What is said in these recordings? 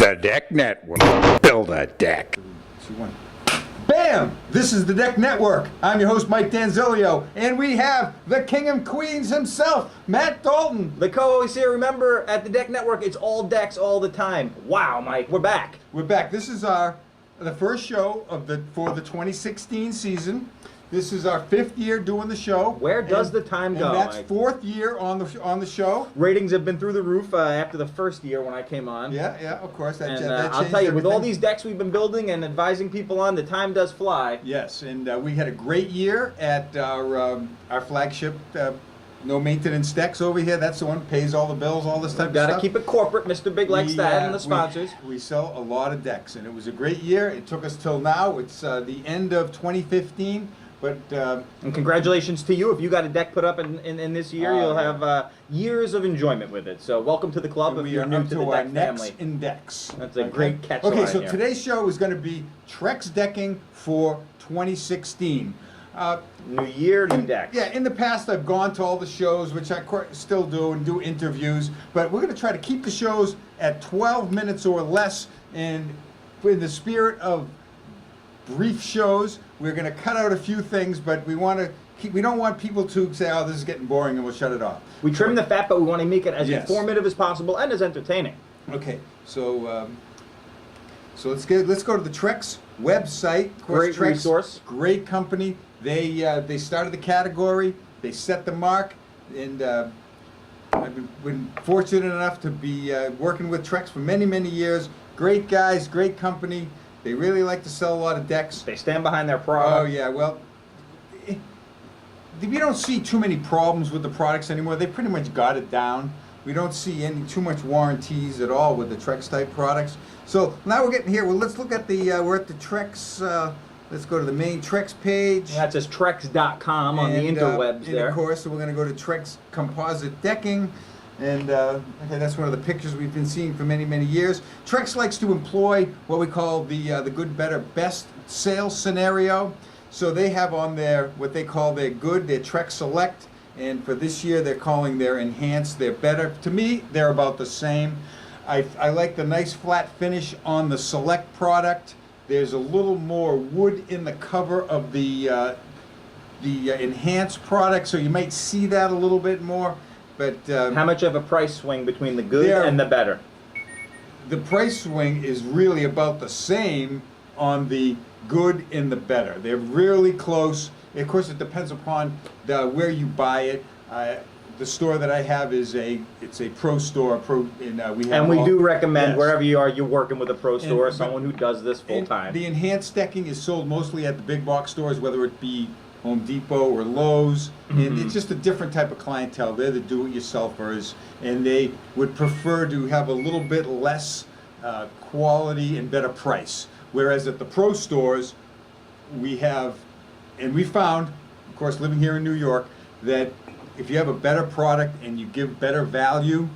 The Deck Network. Build a deck. 2, 1. Bam! This is the Deck Network. I'm your host, Mike Danzilio, and we have the King of Queens himself, Matt Dalton. The co-host here. Remember, at the Deck Network, it's all decks all the time. Wow, Mike, we're back. We're back. This is the first show for the 2016 season. This is our 5th year doing the show. Where does the time go, And that's Mike? 4th year on the show. Ratings have been through the roof after the first year when I came on. Yeah, of course. That And changed I'll tell you, with all everything. these decks we've been building and advising people on, the time does fly. Yes, and we had a great year at our flagship No Maintenance Decks over here. That's the one that pays all the bills, all this type of Got stuff. to keep it corporate. Mr. Big likes that, and the sponsors. We sell a lot of decks, and it was a great year. It took us till now. It's the end of 2015, but And congratulations to you. If you got a deck put up in this year, you'll have years of enjoyment with it. So welcome to the club if we you're are new up to the to our deck necks family. in decks. That's a great catch Okay, line so here. today's show is going to be Trex Decking for 2016. New year, new decks. Yeah, in the past I've gone to all the shows, which I still do, and do interviews, but we're going to try to keep the shows at 12 minutes or less, and in the spirit of brief shows, we're going to cut out a few things, but we don't want people to say, oh, this is getting boring, and we'll shut it off. We trim the fat, but we want to make it as Yes. informative as possible and as entertaining. Okay, so let's go to the Trex website. Of course, Great Trex, resource. Great company. They started the category. They set the mark, and I've been fortunate enough to be working with Trex for many, many years. Great guys, great company. They really like to sell a lot of decks. They stand behind their Oh product. yeah, well, we don't see too many problems with the products anymore. They pretty much got it down. We don't see too much warranties at all with the Trex type products. So now we're getting here. Well, let's look at we're at the Trex. Let's go to the main Trex page. That says Trex.com on the interwebs and there. of course, so we're going to go to Trex Composite Decking. And okay, that's one of the pictures we've been seeing for many, many years. Trex likes to employ what we call the good, better, best sales scenario. So they have on there what they call their good, their Trex Select. And for this year, they're calling their Enhanced, their better. To me, they're about the same. I like the nice flat finish on the Select product. There's a little more wood in the cover of the Enhanced product, so you might see that a little bit more. But How much of a price swing between the good and the better? the price swing is really about the same on the good and the better. They're really close. Of course, it depends upon where you buy it. The store that I have it's a pro store. And we do recommend Yes. wherever you are, you're working with a pro store, And- someone who does this full And time. The Enhanced Decking is sold mostly at the big box stores, whether it be Home Depot or Lowe's, and it's just a different type of clientele. They're the do-it-yourselfers, and they would prefer to have a little bit less quality and better price. Whereas at the pro stores, we have, and we found, of course, living here in New York, that if you have a better product and you give better value,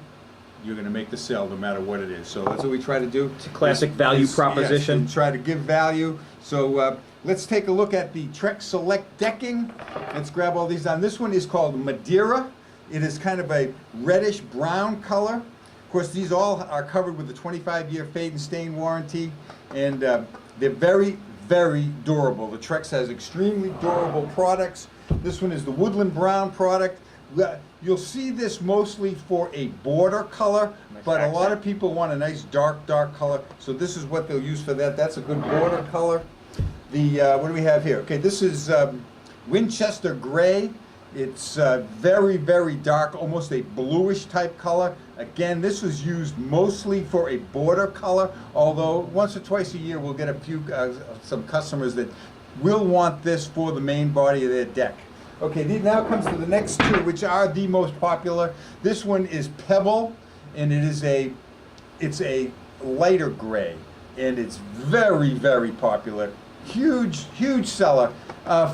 you're going to make the sale no matter what it is. So that's what we try to do. It's a classic value proposition. Yes, and try to give value. So let's take a look at the Trex Select Decking. Let's grab all these down. This one is called Madeira. It is kind of a reddish brown color. Of course, these all are covered with the 25-year fade and stain warranty, and they're very, very durable. The Trex has extremely durable products. This one is the Woodland Brown product. You'll see this mostly for a border color, but a lot of people want a nice dark color, so this is what they'll use for that. That's a good border color. What do we have here? Okay, this is Winchester Gray. It's very, very dark, almost a bluish type color. Again, this was used mostly for a border color, although once or twice a year we'll get some customers that will want this for the main body of their deck. Okay, now comes to the next two, which are the most popular. This one is Pebble, and it's a lighter gray, and it's very, very popular. Huge seller.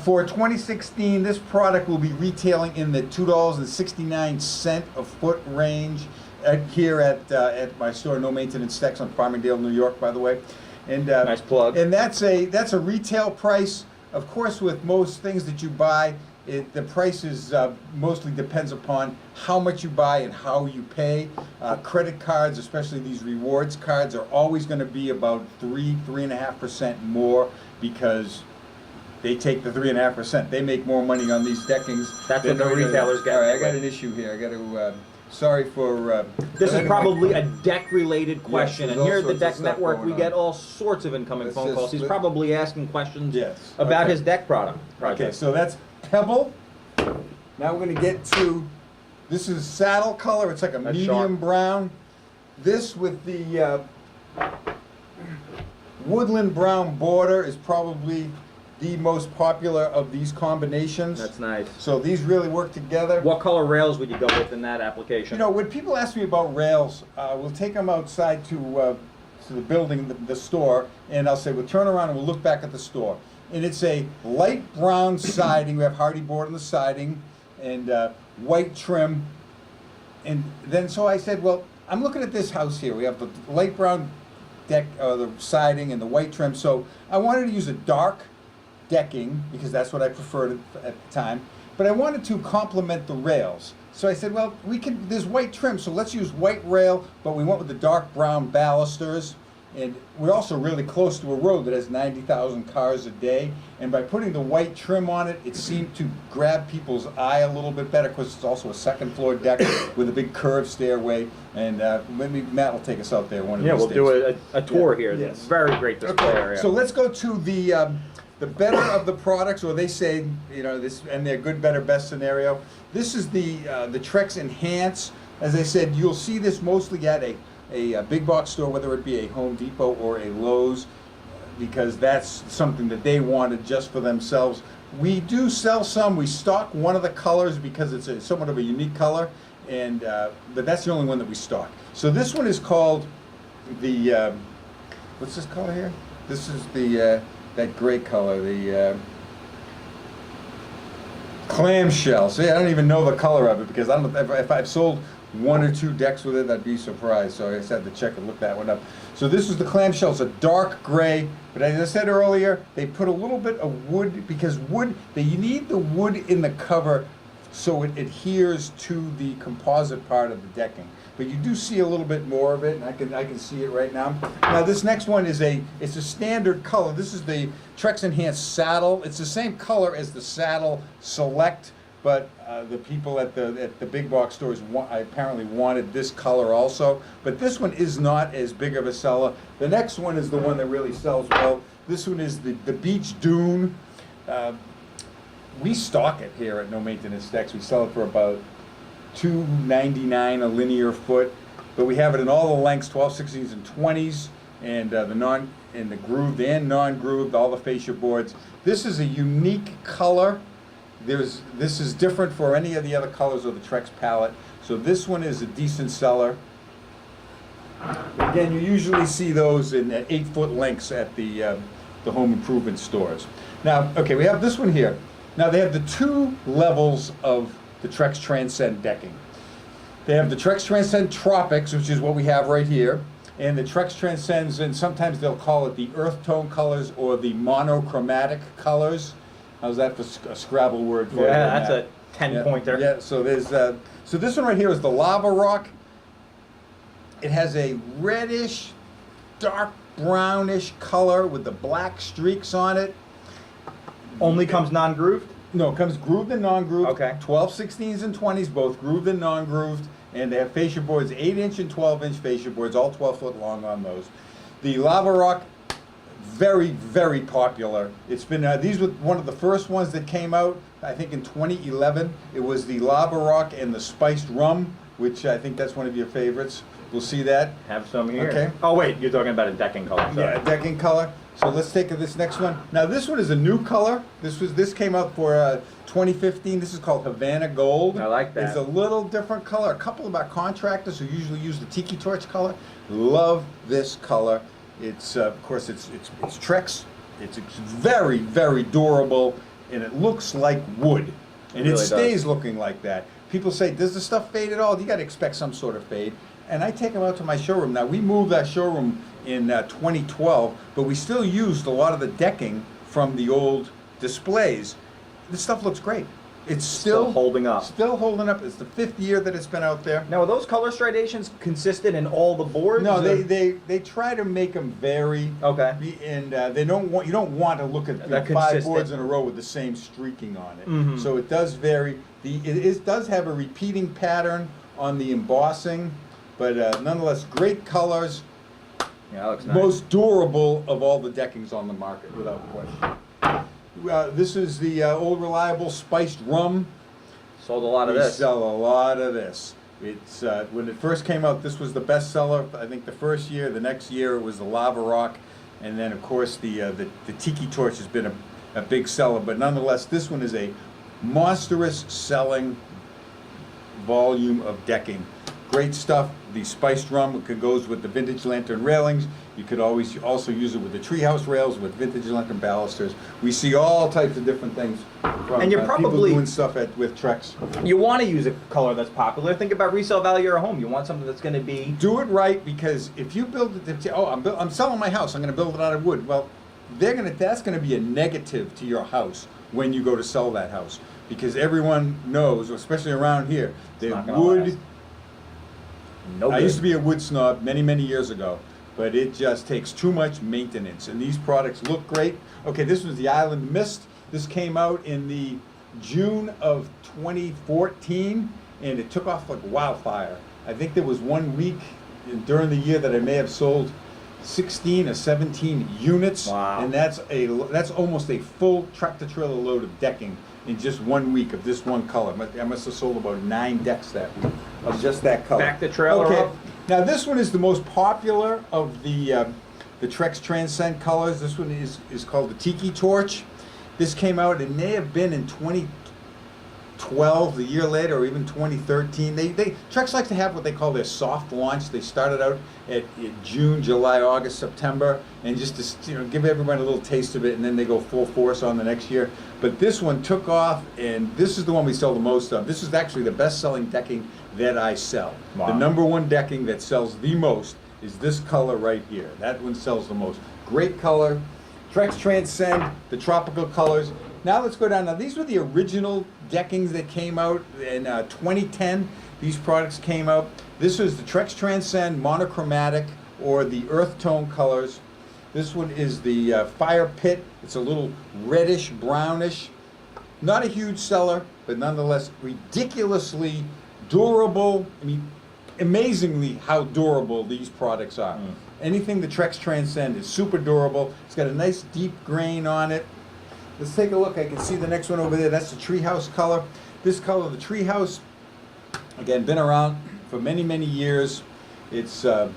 For 2016, this product will be retailing in the $2.69 a foot range here at my store, No Maintenance Decks on Farmingdale, New York, by the way. And Nice plug. And that's a retail price. Of course, with most things that you buy, The price is mostly depends upon how much you buy and how you pay. Credit cards, especially these rewards cards, are always going to be about 3.5% more because they take the 3.5%. They make more money on these deckings. That's than what the retailers get. All right, I got an issue here. I got to. Sorry for. This is probably a deck-related question, there's and here all at the sorts of Deck stuff Network, going we on. get all sorts of incoming Let's phone just calls. He's let- probably asking questions Yes, about okay. his deck project. Okay, so that's Pebble. Now we're going to get to. This is saddle color. It's like a That's medium sharp. brown. This with the woodland brown border is probably the most popular of these combinations. That's nice. So these really work together. What color rails would you go with in that application? You know, when people ask me about rails, we'll take them outside to the building, the store, and I'll say, we'll turn around and we'll look back at the store. And it's a light brown siding. We have hardy board on the siding and white trim. And then so I said, well, I'm looking at this house here. We have the light brown deck, the siding and the white trim. So I wanted to use a dark decking because that's what I preferred at the time. But I wanted to complement the rails. So I said, well, there's white trim, so let's use white rail, but we went with the dark brown balusters. And we're also really close to a road that has 90,000 cars a day. And by putting the white trim on it, it seemed to grab people's eye a little bit better because it's also a second floor deck with a big curved stairway. And maybe Matt will take us out there one of Yeah, these we'll days. do a tour Yeah, here. yes. It's very great display area. So let's go to the better of the products, or they say, you know, this and their good, better, best scenario. This is the Trex Enhance. As I said, you'll see this mostly at a big box store, whether it be a Home Depot or a Lowe's, because that's something that they wanted just for themselves. We do sell some. We stock one of the colors because it's somewhat of a unique color, and but that's the only one that we stock. So this one is called the what's this color here? This is the that gray color, the clamshell. See, I don't even know the color of it because I don't know if I've sold one or two decks with it, I'd be surprised. So I just had to check and look that one up. So this is the clamshell. It's a dark gray, but as I said earlier, they put a little bit of wood because you need the wood in the cover so it adheres to the composite part of the decking. But you do see a little bit more of it, and I can see it right now. Now this next one is it's a standard color. This is the Trex Enhanced Saddle. It's the same color as the Saddle Select, but the people at the big box stores apparently wanted this color also. But this one is not as big of a seller. The next one is the one that really sells well. This one is the Beach Dune. We stock it here at No Maintenance Decks. We sell it for about $2.99 a linear foot, but we have it in all the lengths, 12, 16s, and 20s, and the grooved and non-grooved, all the fascia boards. This is a unique color. This is different for any of the other colors of the Trex palette, so this one is a decent seller. Again, you usually see those in 8-foot lengths at the home improvement stores. Now, okay, we have this one here. Now they have the two levels of the Trex Transcend decking. They have the Trex Transcend Tropics, which is what we have right here, and the Trex Transcends, and sometimes they'll call it the earth tone colors or the monochromatic colors. How's that for a Scrabble word for you? Yeah, that's Matt? a 10-pointer. Yeah, so there's so this one right here is the Lava Rock. It has a reddish, dark brownish color with the black streaks on it. Only comes non-grooved? No, it comes grooved and non-grooved. Okay. 12, 16s, and 20s, both grooved and non-grooved. And they have fascia boards, 8-inch and 12-inch fascia boards, all 12 foot long on those. The Lava Rock, very, very popular. It's been, these were one of the first ones that came out, I think in 2011. It was the Lava Rock and the Spiced Rum, which I think that's one of your favorites. We'll see that. Have some here. Okay. Oh wait, you're talking about a decking color. Sorry. Yeah, decking color. So let's take this next one. Now this one is a new color. This came out for 2015. This is called Havana Gold. I like that. It's a little different color. A couple of our contractors who usually use the Tiki Torch color love this color. It's of course it's Trex. It's very, very durable, and it looks like wood, and It it really stays does. looking like that. People say, does the stuff fade at all? You got to expect some sort of fade. And I take them out to my showroom. Now, we moved that showroom in 2012, but we still used a lot of the decking from the old displays. This stuff looks great. It's Still holding up. Still holding up. It's the 5th year that it's been out there. Now, are those color striations consistent in all the boards? No, or- they try to make them vary. Okay. And they don't want you don't want to look at That 5 consistent. boards in a row with the same streaking on it. Mhm. So it does vary. Does have a repeating pattern on the embossing, but nonetheless, great colors. Yeah, that looks nice. Most durable of all the deckings on the market, without question. This is the old reliable spiced rum. Sold a lot of We this. sell a lot of this. It's when it first came out, this was the best seller. I think the first year, the next year it was the Lava Rock, and then of course the Tiki Torch has been a big seller. But nonetheless, this one is a monstrous selling volume of decking. Great stuff. The spiced rum goes with the vintage lantern railings. You could always also use it with the treehouse rails, with vintage lantern balusters. We see all types of different things from And you're people probably- doing stuff with Trex. You want to use a color that's popular. Think about resale value of your home. You want something that's going to be. Do it right, because if you build it, I'm selling my house, I'm going to build it out of wood. Well, that's going to be a negative to your house when you go to sell that house, because everyone knows, especially around here, not that gonna wood. last. No I good. used to be a wood snob many years ago, but it just takes too much maintenance, and these products look great. Okay, this was the Island Mist. This came out in the June of 2014, and it took off like wildfire. I think there was 1 week during the year that I may have sold 16 or 17 units. Wow. And that's almost a full tractor trailer load of decking in just 1 week of this one color. I must have sold about 9 decks that week of just that color. Back the trailer Okay. up. Now this one is the most popular of the Trex Transcend colors. This one is called the Tiki Torch. This came out, it may have been in 2012, the year later, or even 2013. Trex likes to have what they call their soft launch. They started out at June, July, August, September, and just to give everybody a little taste of it, and then they go full force on the next year. But this one took off, and this is the one we sell the most of. This is actually the best-selling decking that I sell. Wow. The #1 decking that sells the most is this color right here. That one sells the most. Great color. Trex Transcend, the tropical colors. Now let's go down. Now these were the original deckings that came out in 2010. These products came out. This was the Trex Transcend monochromatic, or the earth tone colors. This one is the Fire Pit. It's a little reddish, brownish. Not a huge seller, but nonetheless ridiculously durable. I mean, amazingly how durable these products are. Anything the Trex Transcend is super durable. It's got a nice deep grain on it. Let's take a look. I can see the next one over there. That's the Treehouse color. This color, the Treehouse, again, been around for many years. It's a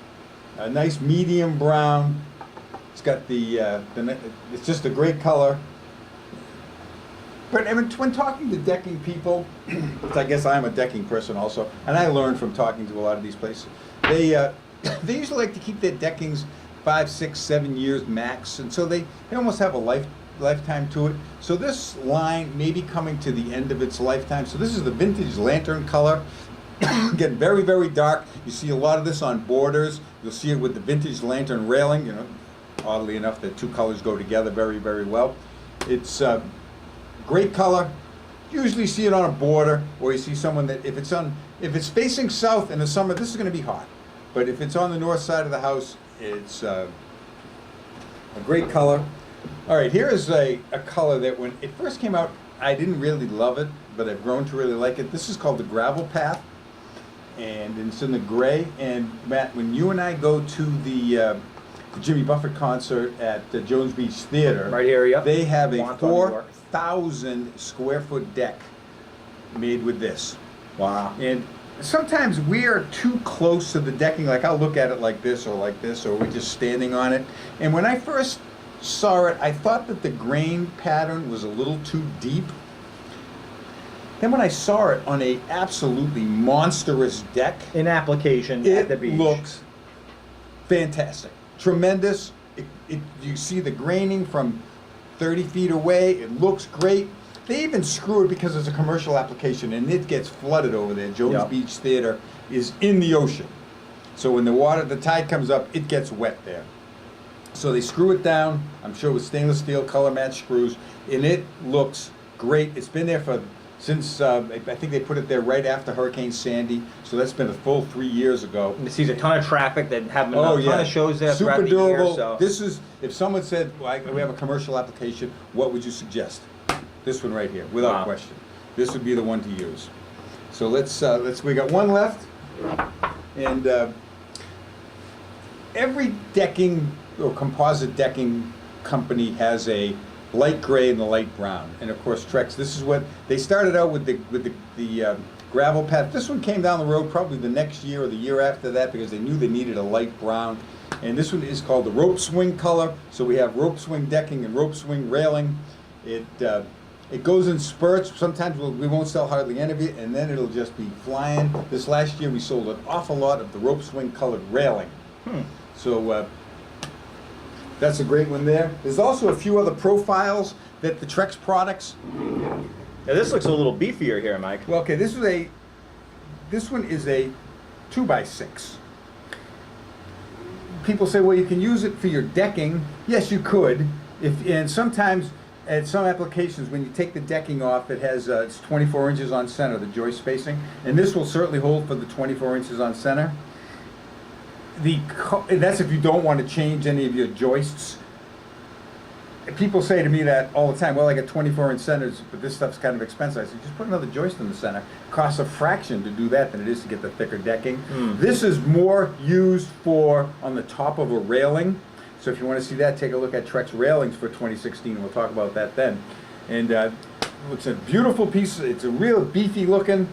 nice medium brown. It's got it's just a great color. But when talking to decking people, which I guess I'm a decking person also, and I learned from talking to a lot of these places, they usually like to keep their deckings 5, 6, 7 years max, and so they almost have a lifetime to it. So this line may be coming to the end of its lifetime. So this is the vintage lantern color. Again, very dark. You see a lot of this on borders. You'll see it with the vintage lantern railing. Oddly enough, the two colors go together very well. It's great color. Usually see it on a border, or you see someone that if it's facing south in the summer, this is going to be hot. But if it's on the north side of the house, it's a great color. All right, here is a color that when it first came out, I didn't really love it, but I've grown to really like it. This is called the Gravel Path, and it's in the gray. And Matt, when you and I go to the Jimmy Buffett concert at the Jones Beach Theater, Right here, yep. they have a Wonton, New York. 4,000 square foot deck made with this. Wow. And sometimes we are too close to the decking. Like I'll look at it like this, or we're just standing on it. And when I first saw it, I thought that the grain pattern was a little too deep. Then when I saw it on a absolutely monstrous deck, In application at the beach. it looks fantastic, tremendous. You see the graining from 30 feet away. It looks great. They even screw it because it's a commercial application, and it gets flooded over there. Jones Yep. Beach Theater is in the ocean, so when the tide comes up, it gets wet there. So they screw it down, I'm sure with stainless steel color match screws, and it looks great. It's been there for since I think they put it there right after Hurricane Sandy, so that's been a full 3 years ago. It sees a ton of traffic that have a Oh, ton of shows there super throughout the durable. year. So This is, if someone said, well, we have a commercial application, what would you suggest? This one right here, without Wow. question. This would be the one to use. So we got one left, and every decking or composite decking company has a light gray and the light brown, and of course Trex. This is what they started out with the gravel pad. This one came down the road probably the next year or the year after that because they knew they needed a light brown. And this one is called the rope swing color. So we have rope swing decking and rope swing railing. It goes in spurts. Sometimes we won't sell hardly any of it, and then it'll just be flying. This last year we sold an awful lot of the rope swing colored railing. So that's a great one there. There's also a few other profiles that the Trex products. now this looks a little beefier here, Mike. Well, okay, this one is a 2x6. People say, well, you can use it for your decking. Yes, you could. And sometimes at some applications, when you take the decking off, it has it's 24 inches on center, the joist spacing, and this will certainly hold for the 24 inches on center. That's if you don't want to change any of your joists. People say to me that all the time, well, I got 24-inch centers, but this stuff's kind of expensive. I said, just put another joist in the center. It costs a fraction to do that than it is to get the thicker decking. This is more used for on the top of a railing. So if you want to see that, take a look at Trex railings for 2016. We'll talk about that then. And it's a beautiful piece. It's a real beefy looking.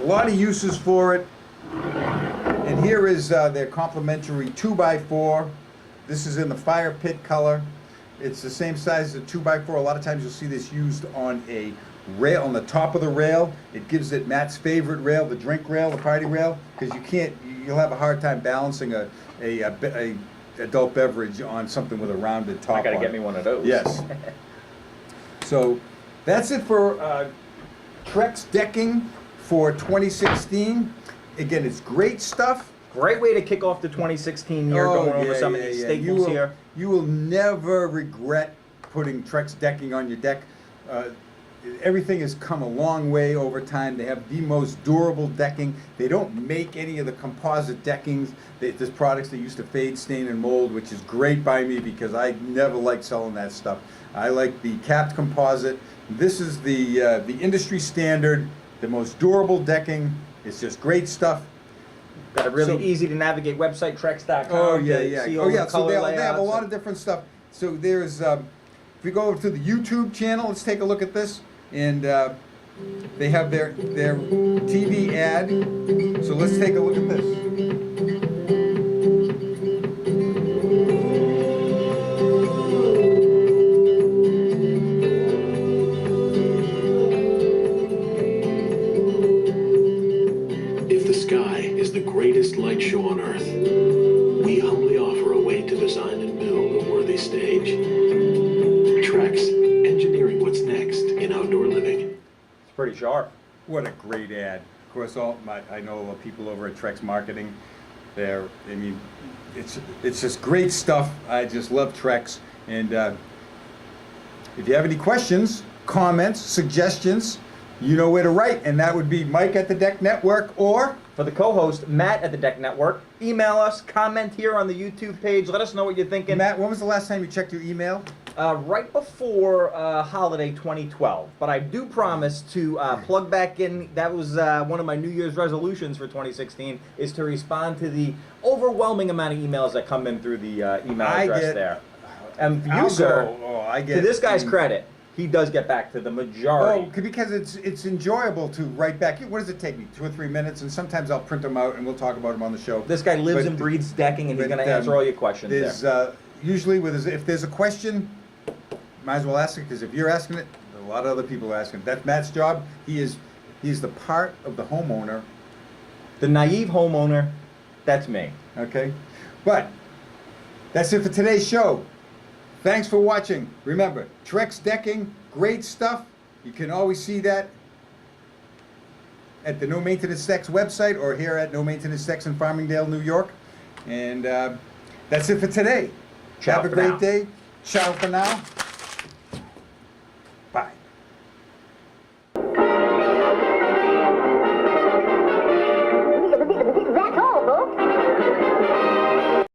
A lot of uses for it. And here is their complimentary 2x4. This is in the fire pit color. It's the same size as a 2x4. A lot of times you'll see this used on a rail, on the top of the rail. It gives it Matt's favorite rail, the drink rail, the party rail, because you'll have a hard time balancing a adult beverage on something with a rounded top. I gotta get me one of those. Yes. So that's it for Trex decking for 2016. Again, it's great stuff. Great way to kick off the 2016 year, going over some of these staples here. You will never regret putting Trex decking on your deck. Everything has come a long way over time. They have the most durable decking. They don't make any of the composite deckings. There's products that used to fade, stain, and mold, which is great by me because I never liked selling that stuff. I like the capped composite. This is the industry standard, the most durable decking. It's just great stuff. Got a really easy to navigate website, Trex.com. Oh yeah. See all the So color they have a lot layouts. of different stuff. So there's, if we go over to the YouTube channel, let's take a look at this. And they have their TV ad. So let's take a look at this. If the sky is the greatest light show on Earth, we humbly offer a way to design and build a worthy stage. Trex, engineering what's next in outdoor living. It's pretty sharp. What a great ad. Of course, I know the people over at Trex Marketing. It's just great stuff. I just love Trex. And if you have any questions, comments, suggestions, you know where to write, and that would be Mike at the Deck Network, or For the co-host, Matt at the Deck Network, email us, comment here on the YouTube page. Let us know what you're thinking. Matt, when was the last time you checked your email? Right before holiday 2012. But I do promise to plug back in. That was one of my New Year's resolutions for 2016, is to respond to the overwhelming amount of emails that come in through the email address there. And you, sir, to this guy's credit, he does get back to the majority. Oh, because it's enjoyable to write back. What does it take me? 2 or 3 minutes, and sometimes I'll print them out and we'll talk about them on the show. This guy lives and breathes decking, and he's going to answer all your questions there. Usually, if there's a question, might as well ask it, because if you're asking it, a lot of other people are asking it. That's Matt's job. He's the part of the homeowner. The naive homeowner, that's me. Okay? But that's it for today's show. Thanks for watching. Remember, Trex Decking, great stuff. You can always see that at the No Maintenance Decks website or here at No Maintenance Decks in Farmingdale, New York. And that's it for today. Ciao Have a for great now. day. Ciao for now.